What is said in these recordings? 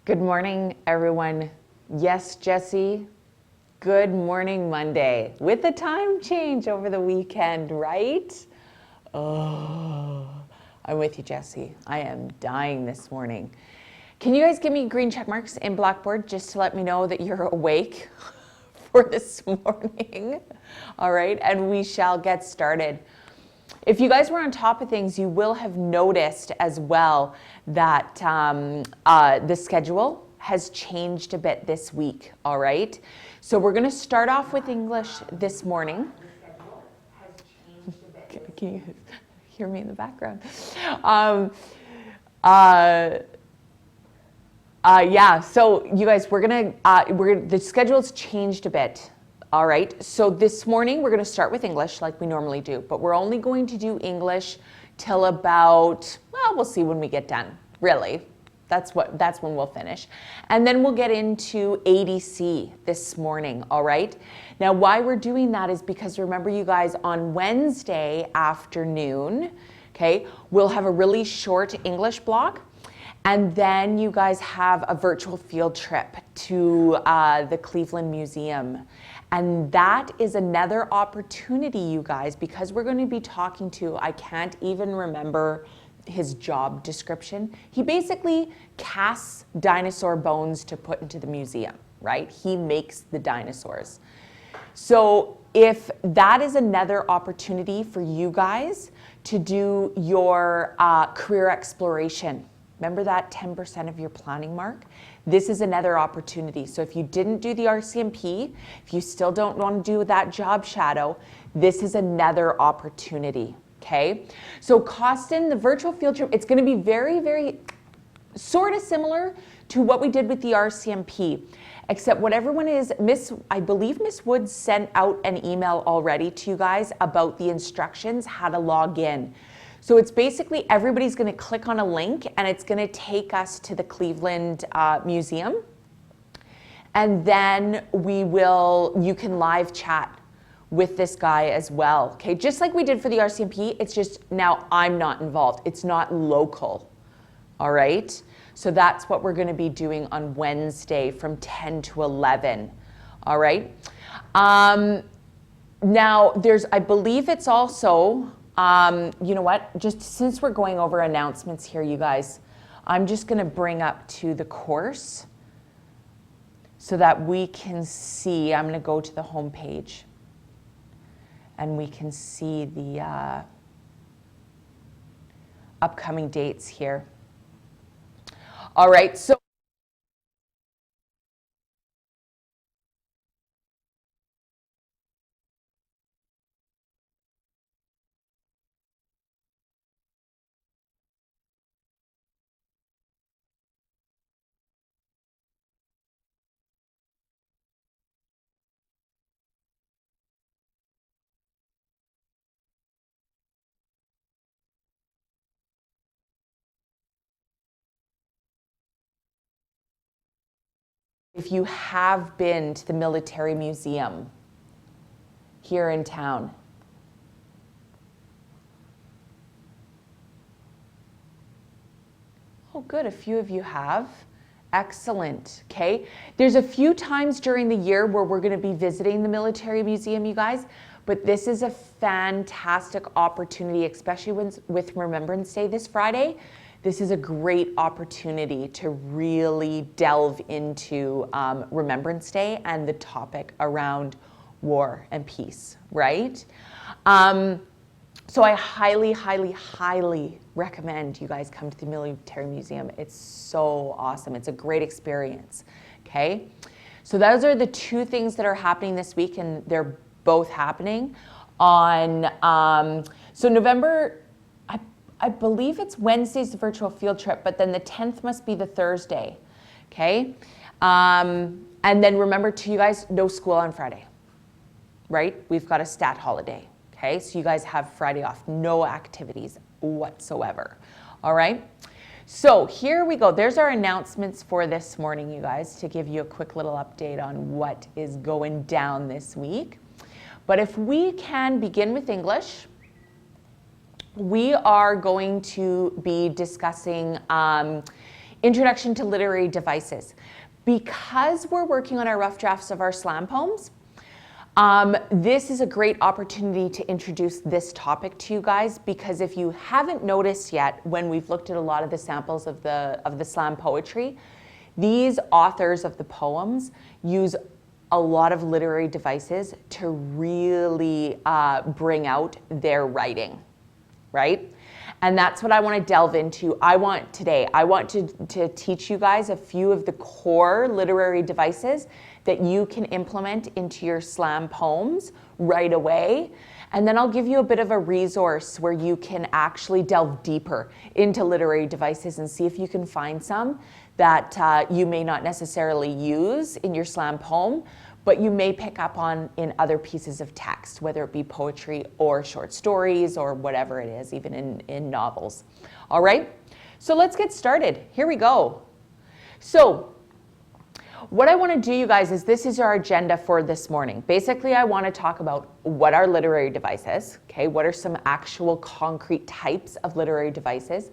Good morning, everyone. Yes, Jesse. Good morning, Monday. With the time change over the weekend, right? Oh, I'm with you, Jesse. I am dying this morning. Can you guys give me green check marks in Blackboard just to let me know that you're awake for this morning? All right, and we shall get started. If you guys were on top of things, you will have noticed as well that the schedule has changed a bit this week, all right? So we're gonna start off with English this morning. Can you hear me in the background? Yeah, so you guys, the schedule's changed a bit. All right, so this morning we're going to start with English like we normally do, but we're only going to do English till about, well, we'll see when we get done, really. That's when we'll finish. And then we'll get into ADC this morning, all right? Now, why we're doing that is because remember, you guys, on Wednesday afternoon, okay, we'll have a really short English block. And then you guys have a virtual field trip to the Cleveland Museum. And that is another opportunity, you guys, because we're going to be talking to, I can't even remember his job description. He basically casts dinosaur bones to put into the museum, right? He makes the dinosaurs. So if that is another opportunity for you guys to do your career exploration, remember that 10% of your planning mark? This is another opportunity. So if you didn't do the RCMP, if you still don't want to do that job shadow, this is another opportunity, okay? So Costin, the virtual field trip, it's going to be very, very sort of similar to what we did with the RCMP, except what everyone is, I believe Miss Woods sent out an email already to you guys about the instructions, how to log in. So it's basically everybody's going to click on a link and it's going to take us to the Cleveland Museum. And then you can live chat with this guy as well. Okay, just like we did for the RCMP, it's just now I'm not involved. It's not local. All right. So that's what we're going to be doing on Wednesday from 10 to 11. All right. Now I believe it's also, you know what, just since we're going over announcements here, you guys, I'm just going to bring up to the course so that we can see. I'm going to go to the home page and we can see the upcoming dates here. All right, so if you have been to the Military Museum here in town, oh good, a few of you have. Excellent, okay? There's a few times during the year where we're gonna be visiting the Military Museum, you guys, but this is a fantastic opportunity, especially with Remembrance Day this Friday. This is a great opportunity to really delve into Remembrance Day and the topic around war and peace, right? So I highly, highly, highly recommend you guys come to the Military Museum. It's so awesome. It's a great experience, okay? So those are the two things that are happening this week, and they're both happening on, so November, I believe it's Wednesday's the virtual field trip, but then the 10th must be the Thursday, okay? And then remember too, you guys, no school on Friday, right? We've got a stat holiday, okay? So you guys have Friday off, no activities whatsoever, all right? So here we go. There's our announcements for this morning, you guys, to give you a quick little update on what is going down this week. But if we can begin with English, we are going to be discussing Introduction to Literary Devices. Because we're working on our rough drafts of our slam poems, this is a great opportunity to introduce this topic to you guys, because if you haven't noticed yet, when we've looked at a lot of the samples of the slam poetry, these authors of the poems use a lot of literary devices to really bring out their writing, right? And that's what I want to delve into. I want to teach you guys a few of the core literary devices that you can implement into your slam poems right away. And then I'll give you a bit of a resource where you can actually delve deeper into literary devices and see if you can find some that you may not necessarily use in your slam poem, but you may pick up on in other pieces of text, whether it be poetry or short stories or whatever it is, even in novels. All right, so let's get started. Here we go. So what I want to do, you guys, is this is our agenda for this morning. Basically, I want to talk about what are literary devices, okay? What are some actual concrete types of literary devices?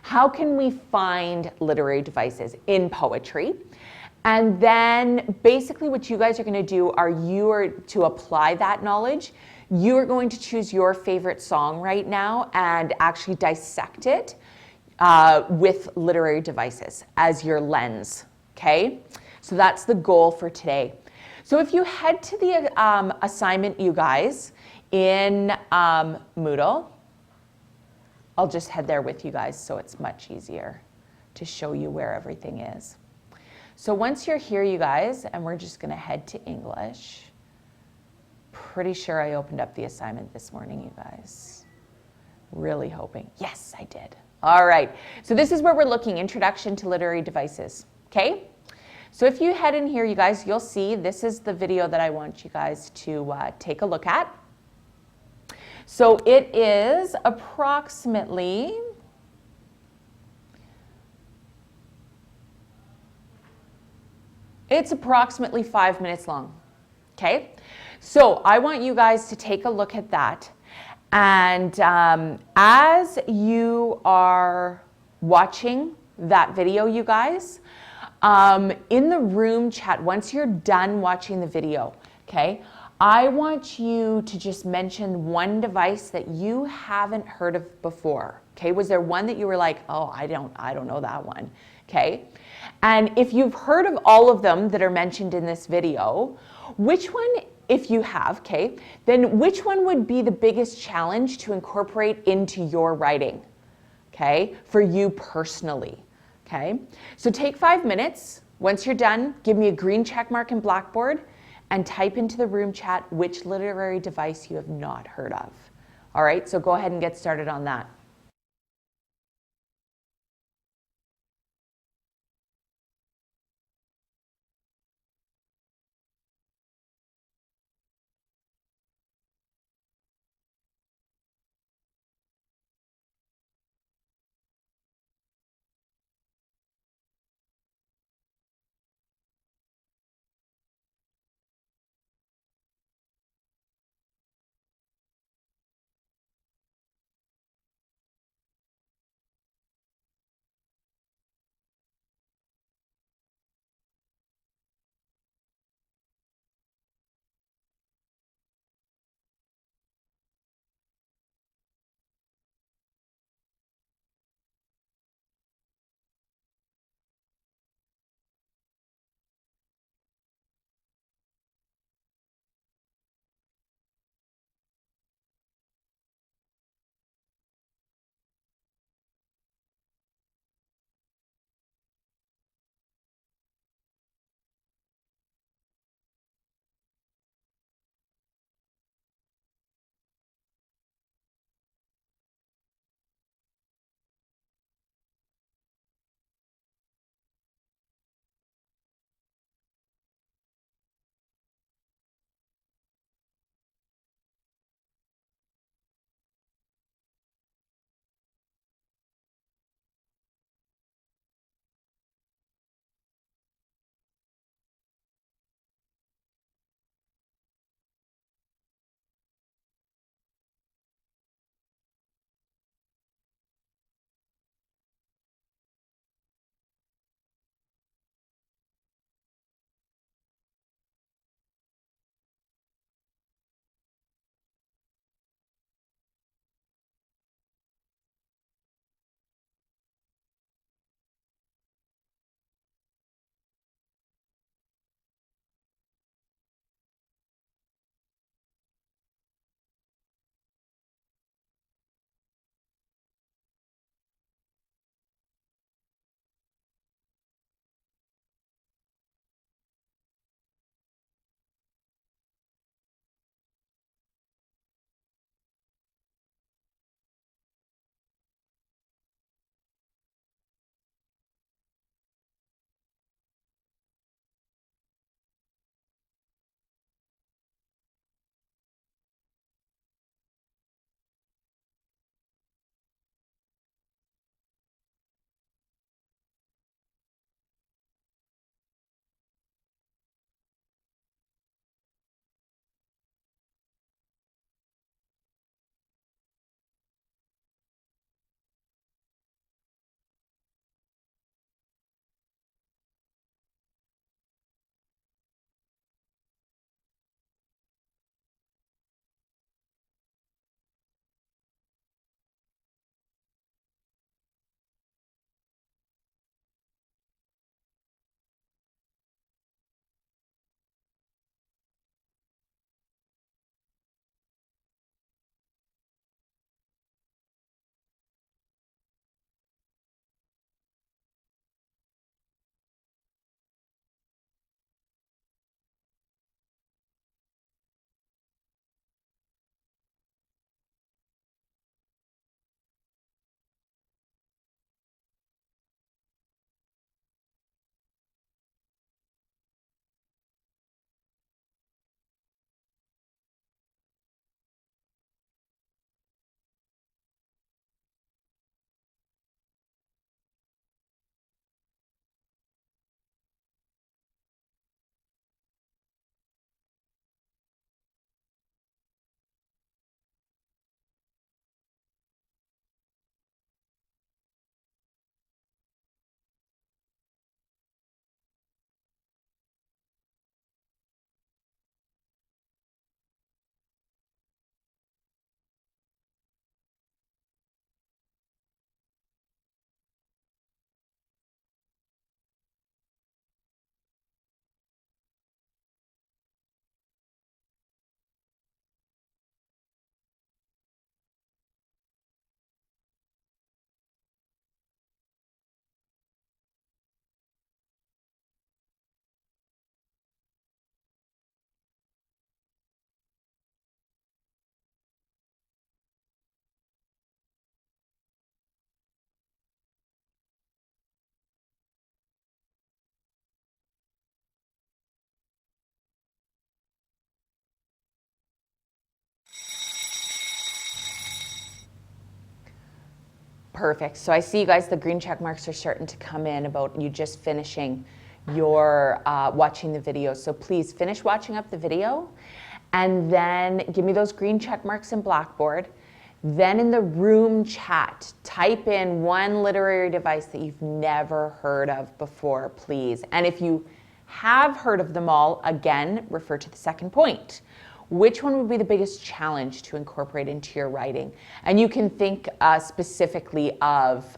How can we find literary devices in poetry? And then basically what you guys are going to do are you are to apply that knowledge. You are going to choose your favorite song right now and actually dissect it with literary devices as your lens, okay? So that's the goal for today. So if you head to the assignment, you guys, in Moodle, I'll just head there with you guys so it's much easier to show you where everything is. So once you're here, you guys, and we're just going to head to English. Pretty sure I opened up the assignment this morning, you guys. Really hoping. Yes, I did. All right. So this is where we're looking, Introduction to Literary Devices. Okay? So if you head in here, you guys, you'll see this is the video that I want you guys to take a look at. So it is approximately It's approximately 5 minutes long, okay? So I want you guys to take a look at that. And as you are watching that video, you guys, in the room chat, once you're done watching the video, okay, I want you to just mention one device that you haven't heard of before, okay? Was there one that you were like, oh, I don't know that one, okay? And if you've heard of all of them that are mentioned in this video, which one, if you have, okay, then which one would be the biggest challenge to incorporate into your writing, okay, for you personally, okay? So take 5 minutes. Once you're done, give me a green check mark in Blackboard and type into the room chat which literary device you have not heard of. All right, so go ahead and get started on that. Perfect. So I see you guys, the green check marks are starting to come in about you just finishing your watching the video. So please finish watching up the video and then give me those green check marks in Blackboard. Then in the room chat, type in one literary device that you've never heard of before, please. And if you have heard of them all, again, refer to the second point. Which one would be the biggest challenge to incorporate into your writing? And you can think specifically of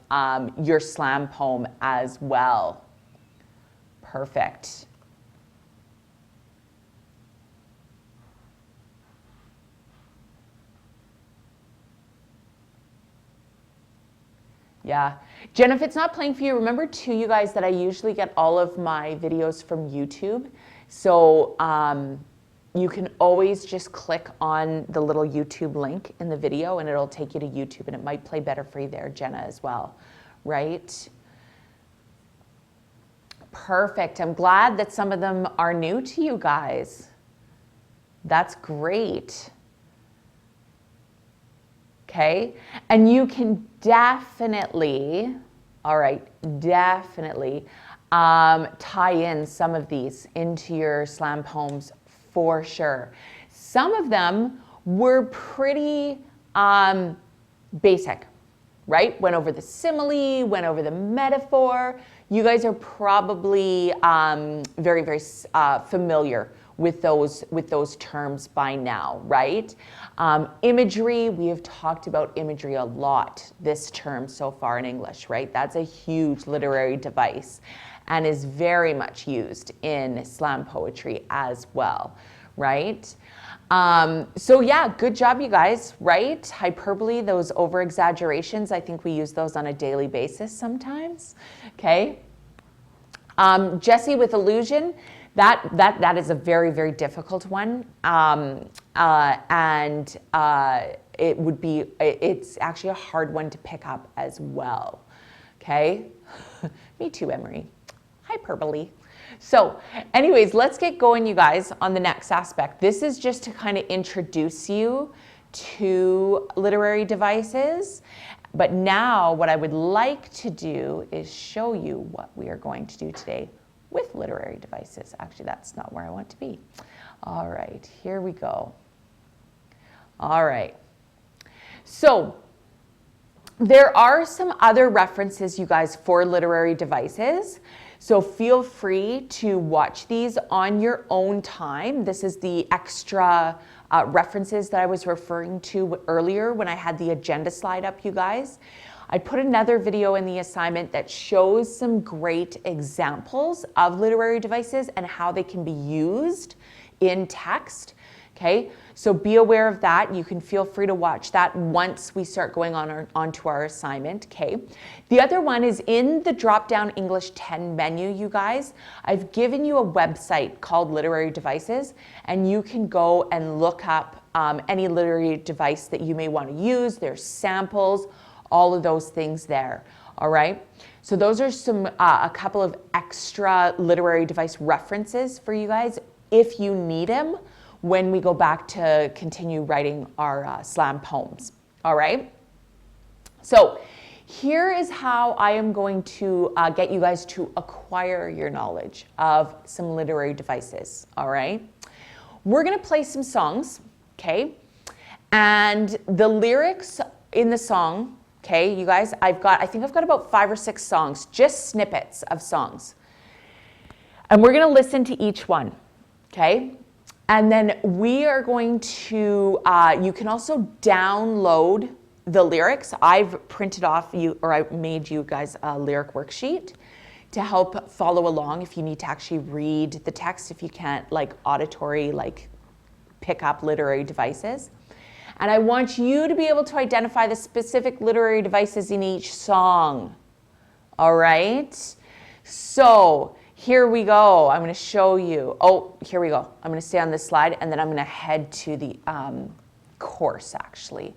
your slam poem as well. Perfect. Yeah. Jen, if it's not playing for you, remember too, you guys, that I usually get all of my videos from YouTube. So you can always just click on the little YouTube link in the video and it'll take you to YouTube, and it might play better for you there, Jenna, as well, right? Perfect. I'm glad that some of them are new to you guys. That's great. Okay, and you can definitely, all right, definitely tie in some of these into your slam poems for sure. Some of them were pretty basic, right? Went over the simile, went over the metaphor. You guys are probably very, very familiar with those terms by now, right? Imagery, we have talked about imagery a lot this term so far in English, right? That's a huge literary device and is very much used in slam poetry as well, right? So yeah, good job, you guys, right? Hyperbole, those over exaggerations, I think we use those on a daily basis sometimes, okay? Jesse with illusion, that is a very, very difficult one. It's actually a hard one to pick up as well, okay? Me too, Emery. Hyperbole. So anyways, let's get going, you guys, on the next aspect. This is just to kind of introduce you to literary devices. But now what I would like to do is show you what we are going to do today with literary devices. Actually, that's not where I want to be. All right, here we go. All right. So there are some other references, you guys, for literary devices. So feel free to watch these on your own time. This is the extra references that I was referring to earlier when I had the agenda slide up, you guys. I put another video in the assignment that shows some great examples of literary devices and how they can be used in text. Okay, so be aware of that. You can feel free to watch that once we start going onto our assignment, okay? The other one is in the drop-down English 10 menu, you guys. I've given you a website called Literary Devices, and you can go and look up any literary device that you may want to use. There's samples, all of those things there, all right? So those are some a couple of extra literary device references for you guys if you need them when we go back to continue writing our slam poems, all right? So here is how I am going to get you guys to acquire your knowledge of some literary devices, all right? We're gonna play some songs, okay? And the lyrics in the song, okay, you guys, I think I've got about 5 or 6 songs, just snippets of songs. And we're gonna listen to each one, okay? And then we are going to, you can also download the lyrics. I've printed off I made you guys a lyric worksheet to help follow along if you need to actually read the text, if you can't auditory, pick up literary devices. And I want you to be able to identify the specific literary devices in each song. All right? So here we go. I'm going to show you. Oh, here we go. I'm going to stay on this slide, and then I'm going to head to the course, actually,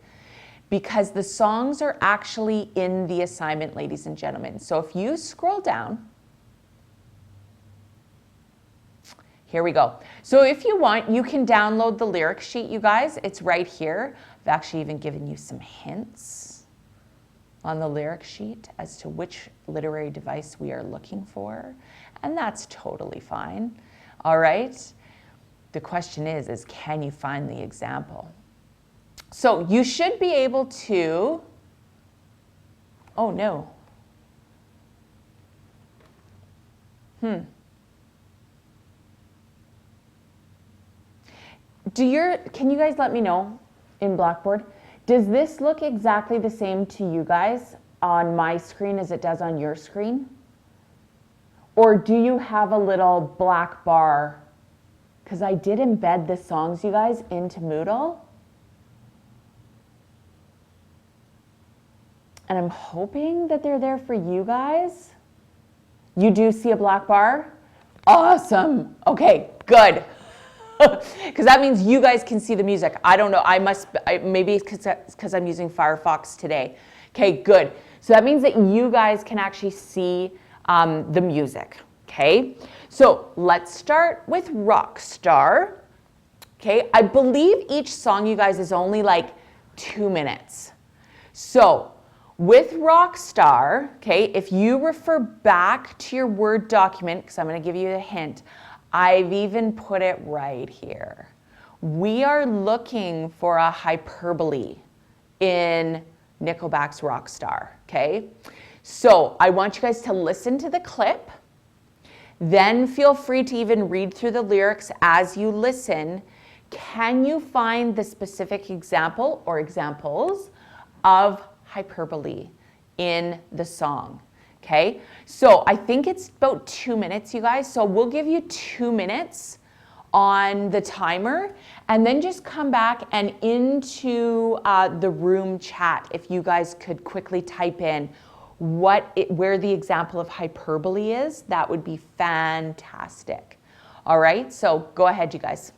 because the songs are actually in the assignment, ladies and gentlemen. So if you scroll down, here we go. So if you want, you can download the lyric sheet, you guys. It's right here. I've actually even given you some hints. on the lyric sheet as to which literary device we are looking for, and that's totally fine. All right? The question is can you find the example? So you should be able to, oh no. Can you guys let me know in Blackboard, does this look exactly the same to you guys on my screen as it does on your screen? Or do you have a little black bar? Because I did embed the songs, you guys, into Moodle. And I'm hoping that they're there for you guys. You do see a black bar? Awesome. Okay, good. Because that means you guys can see the music. I don't know. Maybe it's because I'm using Firefox today. Okay, good. So that means that you guys can actually see the music. Okay, so let's start with Rockstar. Okay, I believe each song, you guys, is only like 2 minutes. So with Rockstar, okay, if you refer back to your Word document, because I'm going to give you a hint, I've even put it right here. We are looking for a hyperbole in Nickelback's Rockstar, okay? So I want you guys to listen to the clip, then feel free to even read through the lyrics as you listen. Can you find the specific example or examples of hyperbole in the song? Okay, so I think it's about 2 minutes, you guys. So we'll give you 2 minutes on the timer, and then just come back and into the room chat, if you guys could quickly type in where the example of hyperbole is, that would be fantastic. All right, so go ahead, you guys.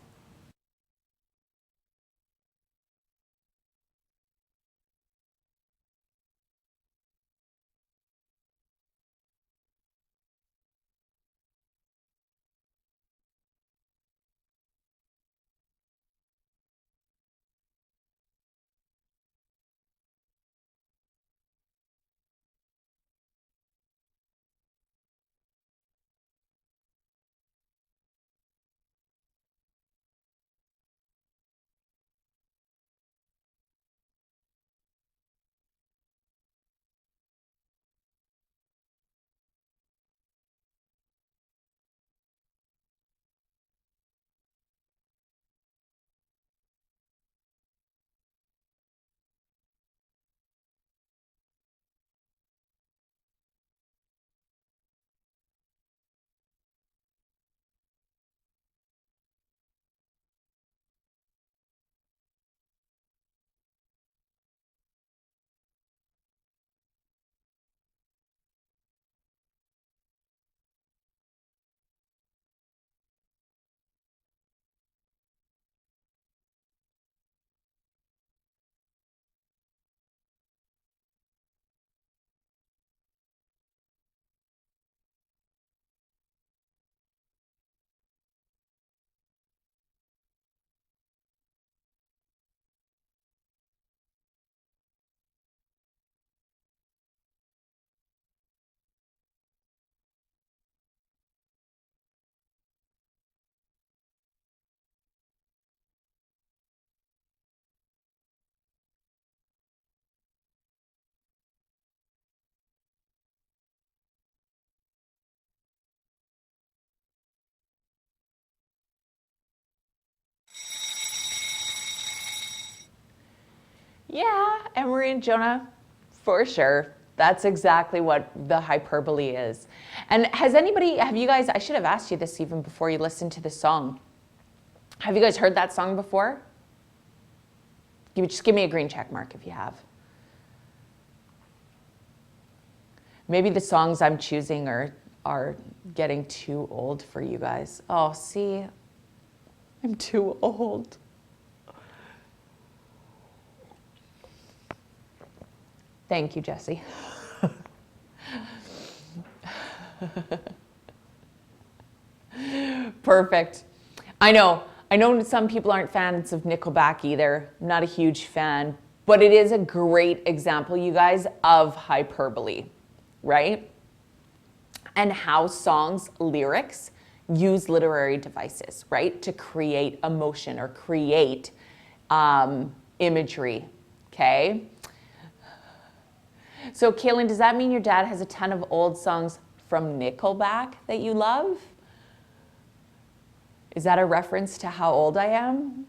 Yeah, Emery and Jonah, for sure. That's exactly what the hyperbole is. And have you guys, I should have asked you this even before you listened to the song. Have you guys heard that song before? Just give me a green check mark if you have. Maybe the songs I'm choosing are getting too old for you guys. Oh, see, I'm too old. Thank you, Jesse. Perfect. I know some people aren't fans of Nickelback either. I'm not a huge fan, But it is a great example, you guys, of hyperbole, right? And how songs' lyrics use literary devices, right? To create emotion or create imagery, okay? So Kaylin, does that mean your dad has a ton of old songs from Nickelback that you love? Is that a reference to how old I am?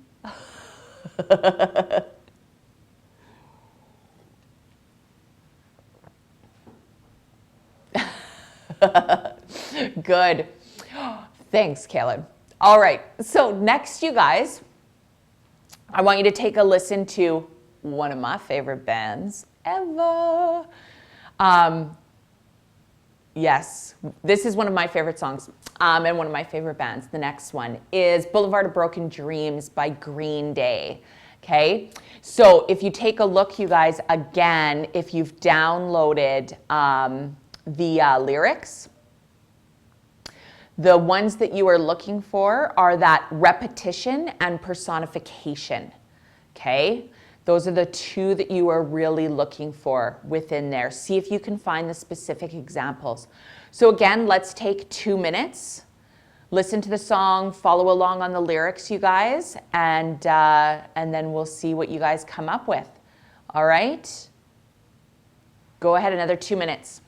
Good. Thanks, Kaylin. All right, so next, you guys, I want you to take a listen to one of my favorite bands ever. Yes, this is one of my favorite songs and one of my favorite bands. The next one is Boulevard of Broken Dreams by Green Day. Okay, so if you take a look, you guys, again, if you've downloaded the lyrics, the ones that you are looking for are that repetition and personification. Okay, those are the two that you are really looking for within there. See if you can find the specific examples. So again, let's take 2 minutes. Listen to the song, follow along on the lyrics, you guys, and then we'll see what you guys come up with. All right? Go ahead, another 2 minutes.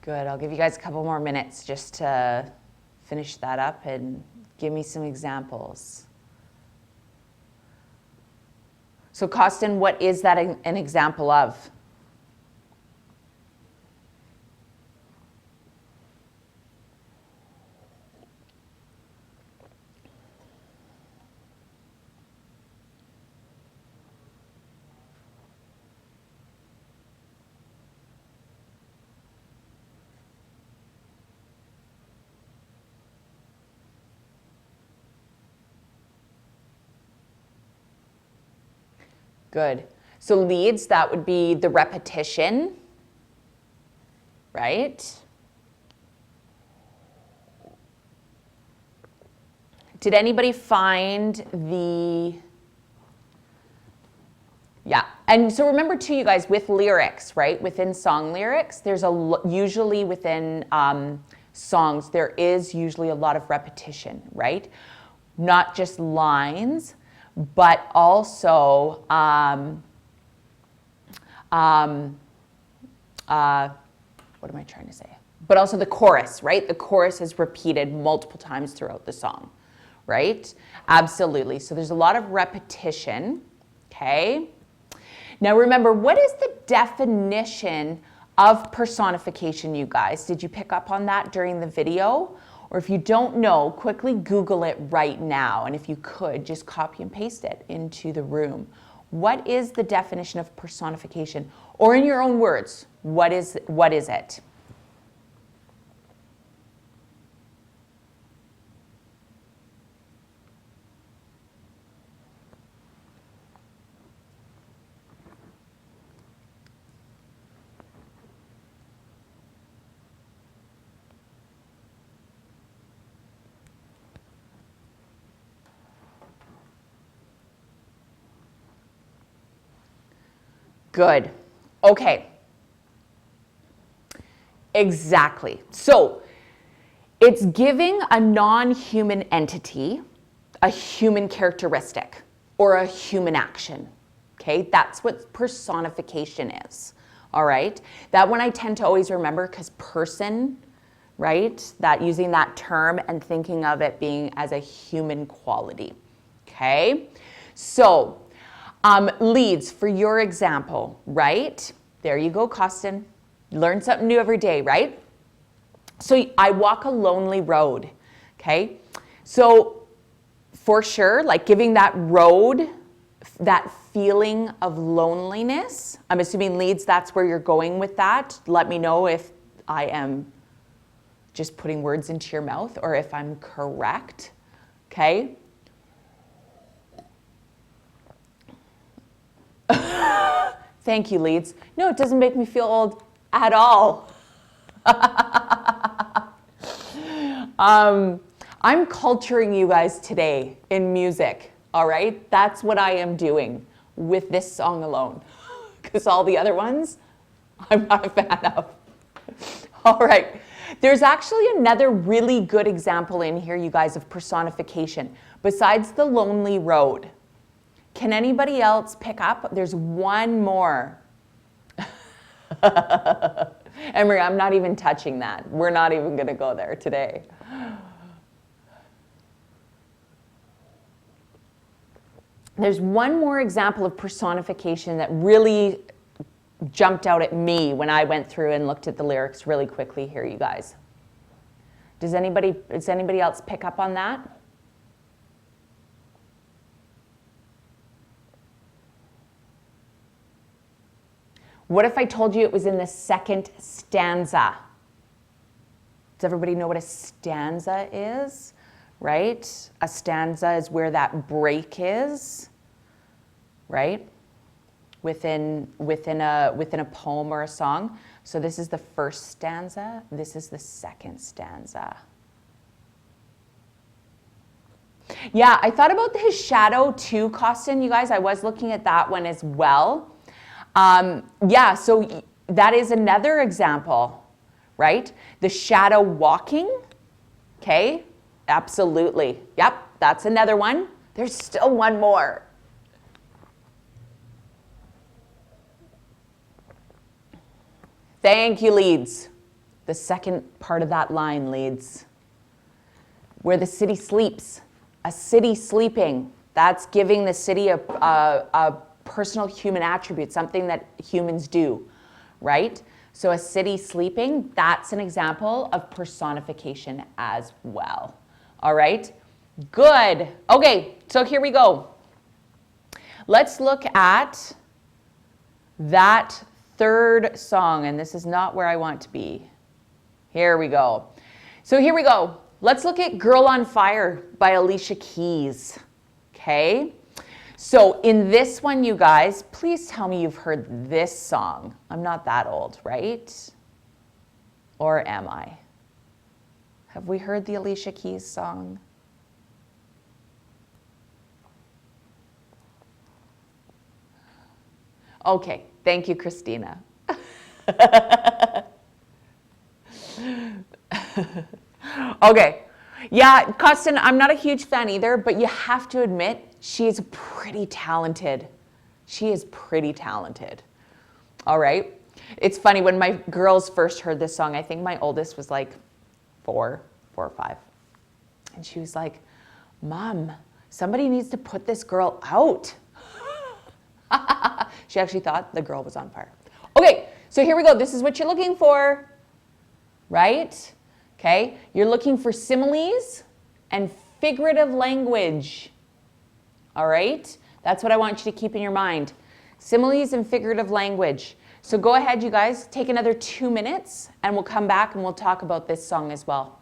Good. I'll give you guys a couple more minutes just to finish that up and give me some examples. So, Costin, what is that an example of? Good. So leads, that would be the repetition, right? Did anybody find the... Yeah, and so remember too, you guys, with lyrics, right? Within song lyrics, there's usually within songs, there is usually a lot of repetition, right? Not just lines, but also, what am I trying to say? But also the chorus, right? The chorus is repeated multiple times throughout the song, right? Absolutely. So there's a lot of repetition, okay? Now remember, what is the definition of personification, you guys? Did you pick up on that during the video? Or if you don't know, quickly Google it right now. And if you could, just copy and paste it into the room. What is the definition of personification? Or in your own words, what is it? Good. Okay. Exactly. So it's giving a non-human entity a human characteristic or a human action. Okay, that's what personification is. All right. That one I tend to always remember because person, right? That using that term and thinking of it being as a human quality. Okay. So leads for your example, right? There you go, Costin. Learn something new every day, right? So I walk a lonely road, okay? So for sure, like giving that road, that feeling of loneliness, I'm assuming leads, that's where you're going with that. Let me know if I am just putting words into your mouth or if I'm correct, okay? Thank you, leads. No, it doesn't make me feel old at all. I'm culturing you guys today in music, all right? That's what I am doing with this song alone, because all the other ones, I'm not a fan of. All right. There's actually another really good example in here, you guys, of personification, besides the lonely road. Can anybody else pick up? There's one more. Emery, I'm not even touching that. We're not even going to go there today. There's one more example of personification that really jumped out at me when I went through and looked at the lyrics really quickly here, you guys. Does anybody else pick up on that? What if I told you it was in the second stanza? Does everybody know what a stanza is? Right? A stanza is where that break is, right? Within a poem or a song. So this is the first stanza. This is the second stanza. Yeah, I thought about his shadow too, Costin, you guys. I was looking at that one as well. Yeah, so that is another example, right? The shadow walking, okay? Absolutely. Yep, that's another one. There's still one more. Thank you, leads. The second part of that line, leads. Where the city sleeps. A city sleeping. That's giving the city a personal human attribute, something that humans do, right? So a city sleeping, that's an example of personification as well. All right, good. Okay, so here we go. Let's look at that third song, and this is not where I want to be. Here we go. So here we go. Let's look at Girl on Fire by Alicia Keys, okay? So in this one, you guys, please tell me you've heard this song. I'm not that old, right? Or am I? Have we heard the Alicia Keys song? Okay, thank you, Christina. Okay, yeah, Costin, I'm not a huge fan either, but you have to admit, she is pretty talented. She is pretty talented. All right. It's funny, when my girls first heard this song, I think my oldest was like 4 or 5. And she was like, Mom, somebody needs to put this girl out. She actually thought the girl was on fire. Okay, so here we go. This is what you're looking for, right? Okay, you're looking for similes and figurative language. All right, that's what I want you to keep in your mind. Similes and figurative language. So go ahead, you guys, take another 2 minutes and we'll come back and we'll talk about this song as well.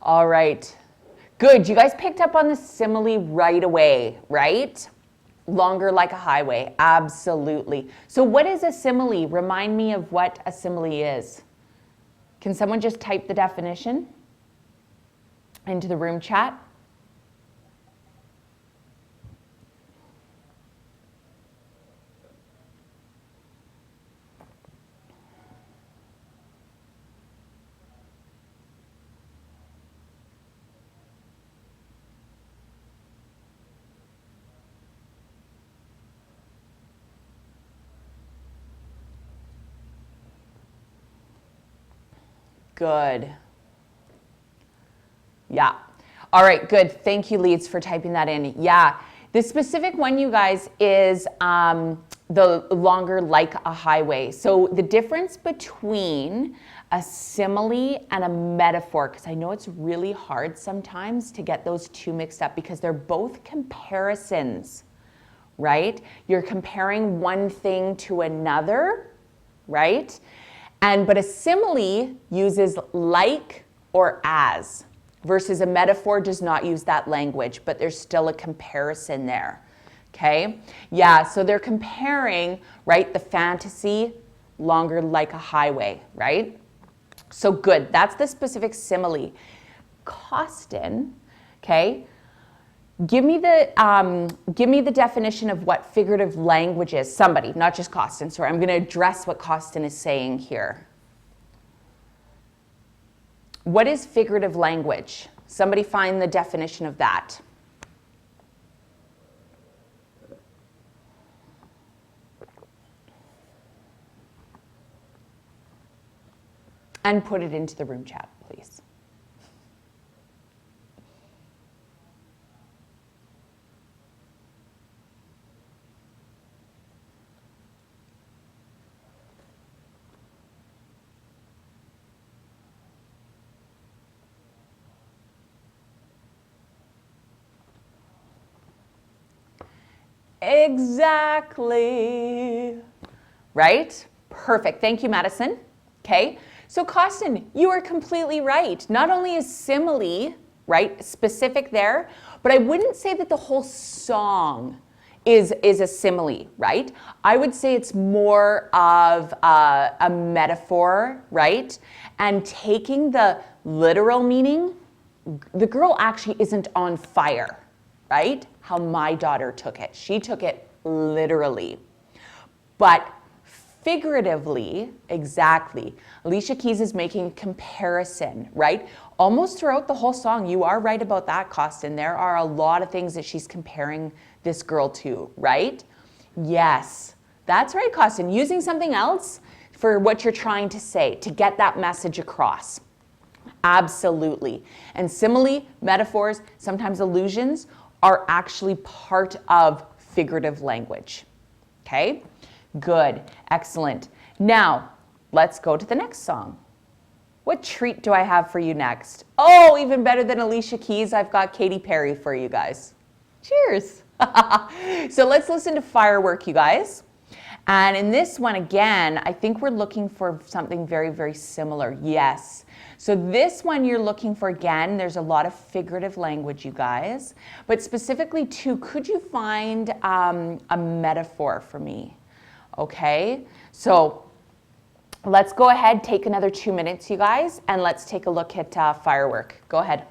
All right, good. You guys picked up on the simile right away, right? Longer like a highway, absolutely. So what is a simile? Remind me of what a simile is. Can someone just type the definition into the room chat? Good. Yeah. All right, good. Thank you, Leeds, for typing that in. Yeah. The specific one, you guys, is the longer like a highway. So the difference between a simile and a metaphor, because I know it's really hard sometimes to get those two mixed up because they're both comparisons, right? You're comparing one thing to another, right? But a simile uses like or as, versus a metaphor does not use that language, but there's still a comparison there, okay? Yeah, so they're comparing, right, the fantasy longer like a highway, right? So good, that's the specific simile. Costin, okay? Give me the definition of what figurative language is. Somebody, not just Costin. Sorry, I'm going to address what Costin is saying here. What is figurative language? Somebody find the definition of that. And put it into the room chat, please. Exactly. Right? Perfect. Thank you, Madison. Okay. So, Costin, you are completely right. Not only is simile, right, specific there, but I wouldn't say that the whole song is a simile, right? I would say it's more of a metaphor, right? And taking the literal meaning, the girl actually isn't on fire, right? How my daughter took it. She took it literally. But figuratively, exactly, Alicia Keys is making a comparison, right? Almost throughout the whole song, you are right about that, Costin. There are a lot of things that she's comparing this girl to, right? Yes, that's right, Costin. Using something else for what you're trying to say, to get that message across. Absolutely. And simile, metaphors, sometimes allusions are actually part of figurative language. Okay? Good. Excellent. Now, let's go to the next song. What treat do I have for you next? Oh, even better than Alicia Keys, I've got Katy Perry for you guys. Cheers. So let's listen to Firework, you guys. And in this one, again, I think we're looking for something very, very similar. Yes. So this one you're looking for, again, there's a lot of figurative language, you guys. But specifically, too, could you find a metaphor for me? Okay. So let's go ahead, take another 2 minutes, you guys, and let's take a look at Firework. Go ahead.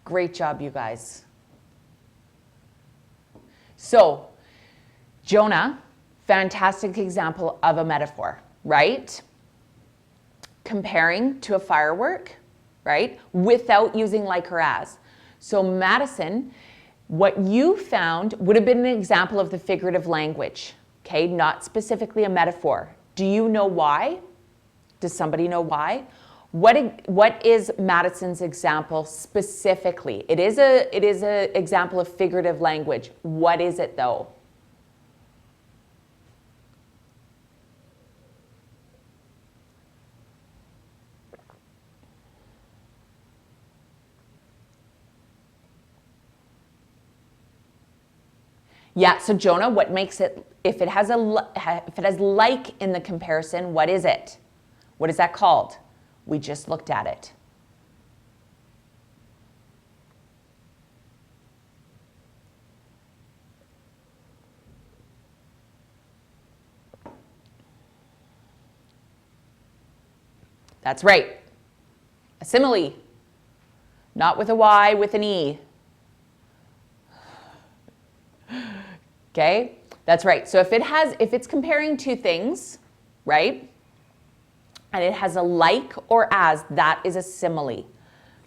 Great job, you guys. So, Jonah, fantastic example of a metaphor, right? Comparing to a firework, right? Without using like or as. So, Madison, what you found would have been an example of the figurative language, okay? Not specifically a metaphor. Do you know why? Does somebody know why? What is Madison's example specifically? It is a example of figurative language. What is it though? Yeah, so Jonah, what makes it, if it has like in the comparison, what is it? What is that called? We just looked at it. That's right. A simile. Not with a Y, with an E. Okay, that's right. So if it's comparing two things, right, and it has a like or as, that is a simile.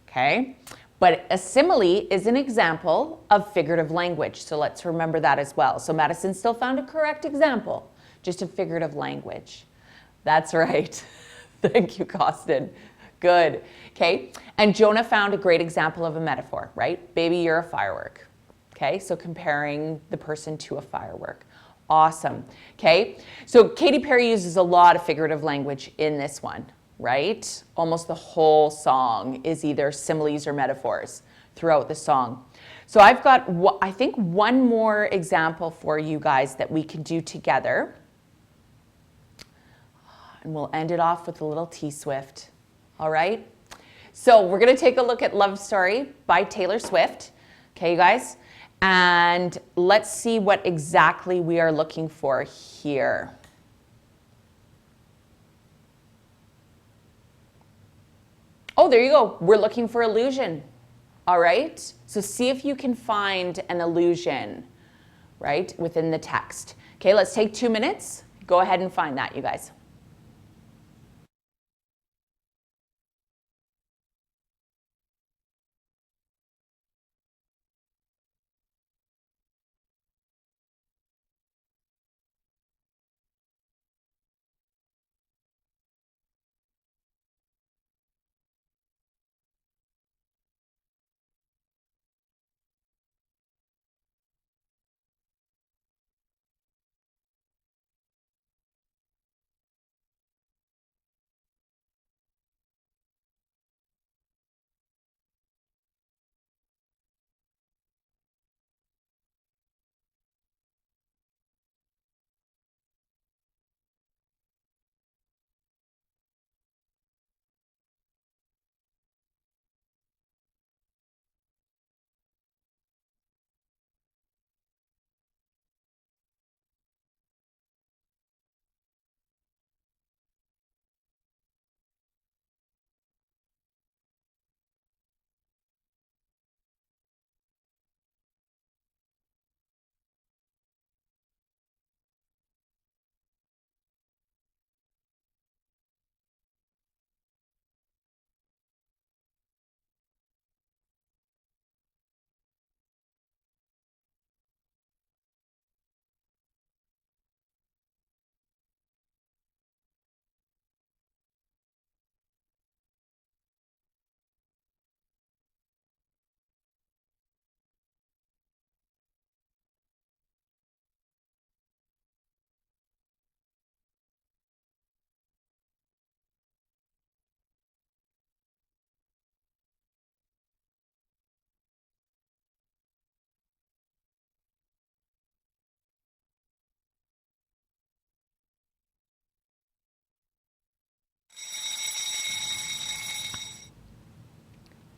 Okay, but a simile is an example of figurative language. So let's remember that as well. So Madison still found a correct example, just a figurative language. That's right. Thank you, Costin. Good. Okay, and Jonah found a great example of a metaphor, right? Baby, you're a firework. Okay, so comparing the person to a firework. Awesome. Okay, so Katy Perry uses a lot of figurative language in this one, right? Almost the whole song is either similes or metaphors throughout the song. So I've got, I think, one more example for you guys that we can do together. And we'll end it off with a little T-Swift. All right? So we're going to take a look at Love Story by Taylor Swift. Okay, you guys? And let's see what exactly we are looking for here. Oh, there you go. We're looking for illusion. All right? So see if you can find an illusion, right, within the text. Okay, let's take 2 minutes. Go ahead and find that, you guys.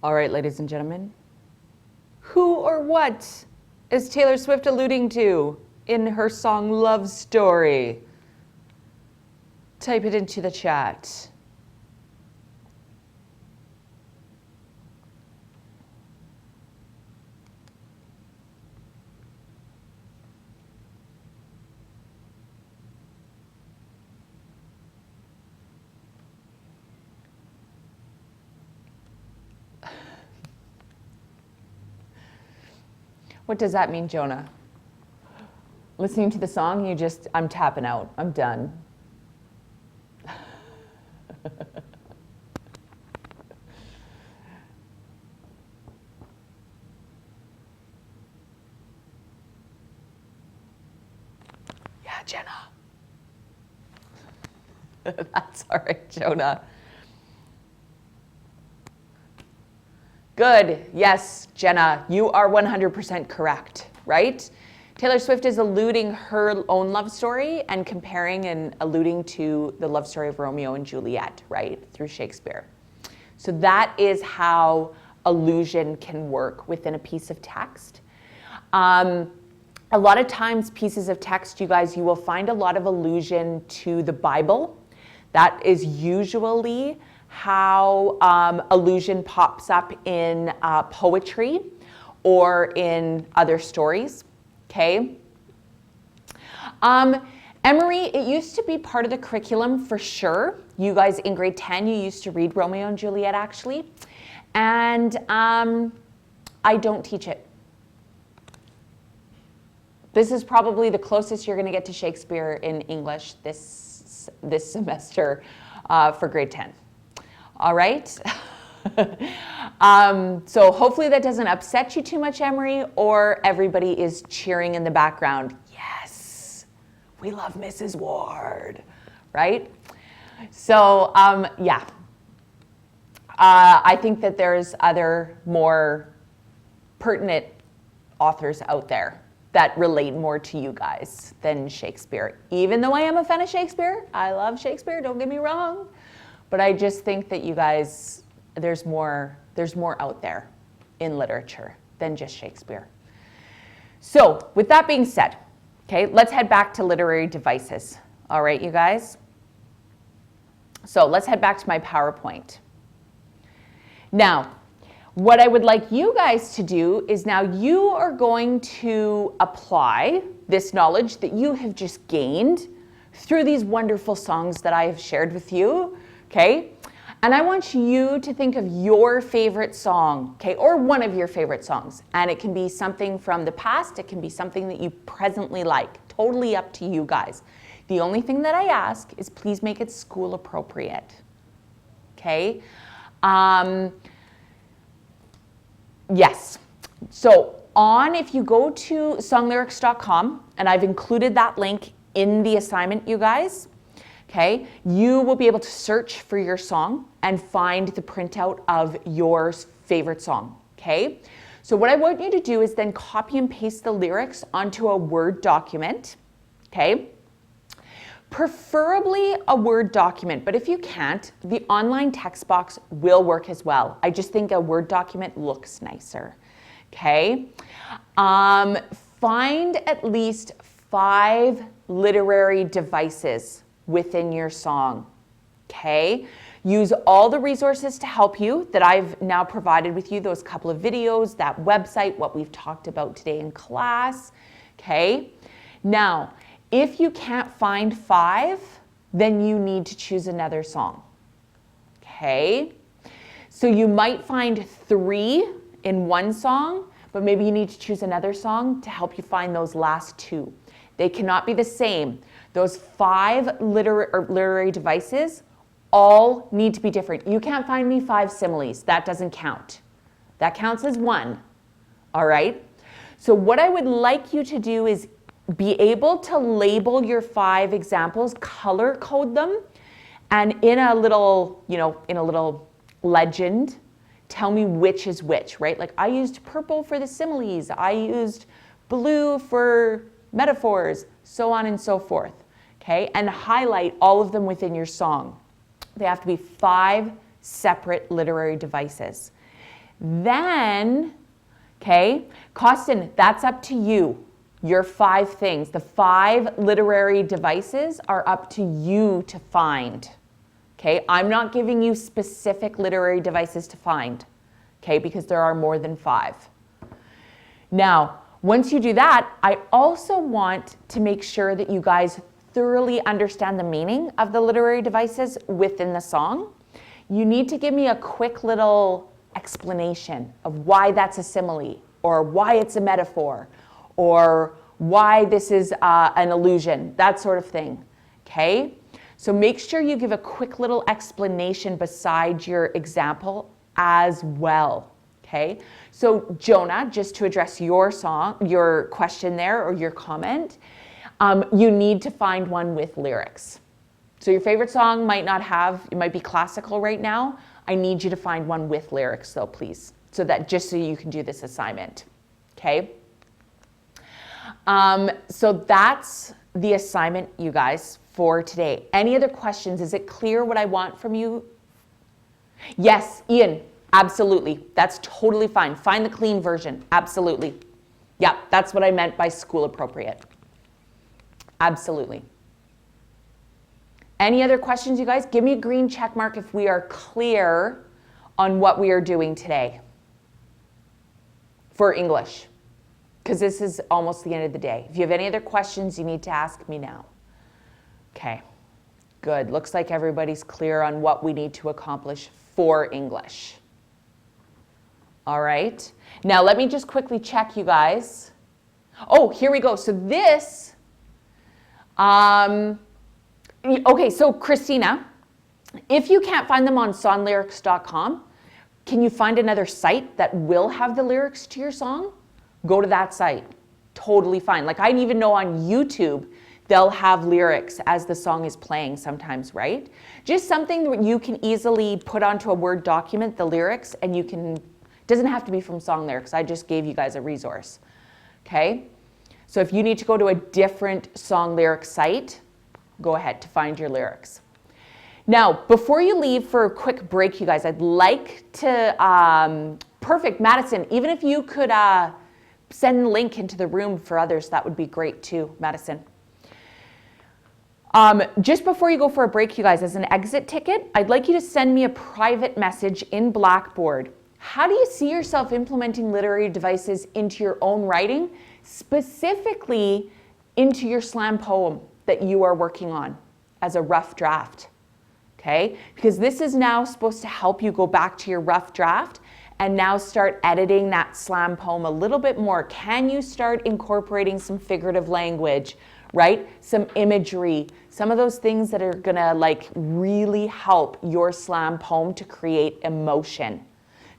All right, ladies and gentlemen, who or what is Taylor Swift alluding to in her song Love Story? Type it into the chat. What does that mean, Jonah? Listening to the song, I'm tapping out. I'm done. Yeah, Jenna. That's all right, Jonah. Good. Yes, Jenna, you are 100% correct, right? Taylor Swift is alluding her own love story and comparing and alluding to the love story of Romeo and Juliet, right, through Shakespeare. So that is how allusion can work within a piece of text. A lot of times, pieces of text, you guys, you will find a lot of allusion to the Bible. That is usually how allusion pops up in poetry or in other stories, okay? Emery, it used to be part of the curriculum for sure. You guys in grade 10, you used to read Romeo and Juliet actually. And I don't teach it. This is probably the closest you're going to get to Shakespeare in English this semester for grade 10. All right? So hopefully that doesn't upset you too much, Emery, or everybody is cheering in the background. Yes, we love Mrs. Ward, right? So yeah, I think that there's other more pertinent authors out there that relate more to you guys than Shakespeare. Even though I am a fan of Shakespeare, I love Shakespeare, don't get me wrong, but I just think that you guys, there's more out there in literature than just Shakespeare. So with that being said, okay, let's head back to literary devices. All right, you guys? So let's head back to my PowerPoint. Now, what I would like you guys to do is now you are going to apply this knowledge that you have just gained through these wonderful songs that I have shared with you, okay? And I want you to think of your favorite song, okay, or one of your favorite songs. And it can be something from the past, it can be something that you presently like, totally up to you guys. The only thing that I ask is please make it school appropriate, okay? Yes, so if you go to songlyrics.com, and I've included that link in the assignment, you guys, okay, you will be able to search for your song and find the printout of your favorite song, okay? So what I want you to do is then copy and paste the lyrics onto a Word document, okay? Preferably a Word document, but if you can't, the online text box will work as well. I just think a Word document looks nicer, okay? Find at least 5 literary devices within your song, okay? Use all the resources to help you that I've now provided with you, those couple of videos, that website, what we've talked about today in class, okay? Now, if you can't find 5, then you need to choose another song, okay? So you might find 3 in one song, but maybe you need to choose another song to help you find those last 2. They cannot be the same. Those 5 literary devices all need to be different. You can't find me 5 similes. That doesn't count. That counts as 1, all right? So what I would like you to do is be able to label your 5 examples, color code them, and in a little, in a little legend, tell me which is which, right? Like I used purple for the similes, I used blue for metaphors, so on and so forth, okay? And highlight all of them within your song. They have to be 5 separate literary devices. Then, okay, Costin, that's up to you. Your 5 things, the 5 literary devices are up to you to find, okay? I'm not giving you specific literary devices to find, okay, because there are more than 5. Now, once you do that, I also want to make sure that you guys thoroughly understand the meaning of the literary devices within the song. You need to give me a quick little explanation of why that's a simile, or why it's a metaphor, or why this is an illusion, that sort of thing, okay? So make sure you give a quick little explanation beside your example as well, okay? So Jonah, just to address your question there, or your comment, you need to find one with lyrics. So your favorite song might not have, it might be classical right now. I need you to find one with lyrics though, please, so you can do this assignment, okay? So that's the assignment, you guys, for today. Any other questions? Is it clear what I want from you? Yes, Ian, absolutely. That's totally fine. Find the clean version, absolutely. Yeah, that's what I meant by school appropriate. Absolutely. Any other questions, you guys? Give me a green check mark if we are clear on what we are doing today for English. because this is almost the end of the day. If you have any other questions, you need to ask me now. Okay, good. Looks like everybody's clear on what we need to accomplish for English. All right. Now let me just quickly check, you guys. Oh, here we go. So this, okay, so Christina, if you can't find them on songlyrics.com, can you find another site that will have the lyrics to your song? Go to that site. Totally fine. Like I even know on YouTube, they'll have lyrics as the song is playing sometimes, right? Just something that you can easily put onto a Word document, the lyrics, and you can, doesn't have to be from Song Lyrics. I just gave you guys a resource, okay? So if you need to go to a different Song Lyrics site, go ahead to find your lyrics. Now, before you leave for a quick break, you guys, I'd like to, perfect, Madison, even if you could send a link into the room for others, that would be great too, Madison. Just before you go for a break, you guys, as an exit ticket, I'd like you to send me a private message in Blackboard. How do you see yourself implementing literary devices into your own writing, specifically into your slam poem that you are working on as a rough draft? Okay, because this is now supposed to help you go back to your rough draft and now start editing that slam poem a little bit more. Can you start incorporating some figurative language, right? Some imagery, some of those things that are gonna like really help your slam poem to create emotion.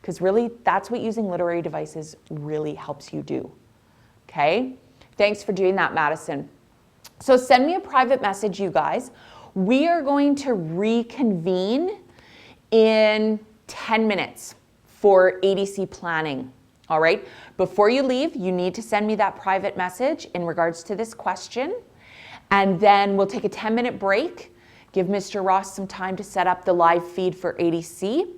Because really, that's what using literary devices really helps you do, okay? Thanks for doing that, Madison. So send me a private message, you guys. We are going to reconvene in 10 minutes for ADC planning, all right? Before you leave, you need to send me that private message in regards to this question, and then we'll take a 10-minute break, give Mr. Ross some time to set up the live feed for ADC,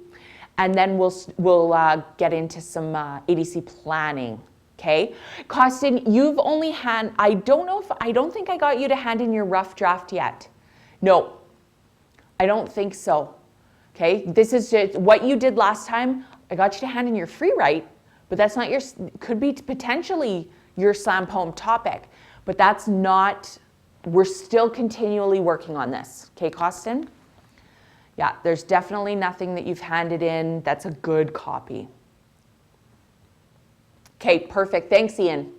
and then we'll get into some ADC planning, okay? Costin, you've only I don't think I got you to hand in your rough draft yet. No, I don't think so, okay? This is just what you did last time. I got you to hand in your free write, but that's not could be potentially your slam poem topic, but that's not, we're still continually working on this, okay, Costin? Yeah, there's definitely nothing that you've handed in that's a good copy. Okay, perfect. Thanks, Ian.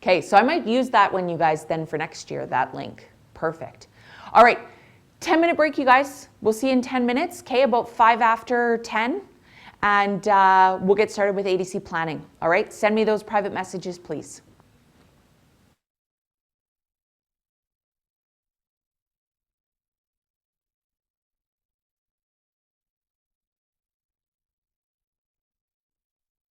Okay, so I might use that one, you guys, then for next year, that link. Perfect. All right, 10-minute break, you guys. We'll see you in 10 minutes, okay, about 5 after 10, and we'll get started with ADC planning. All right, send me those private messages, please.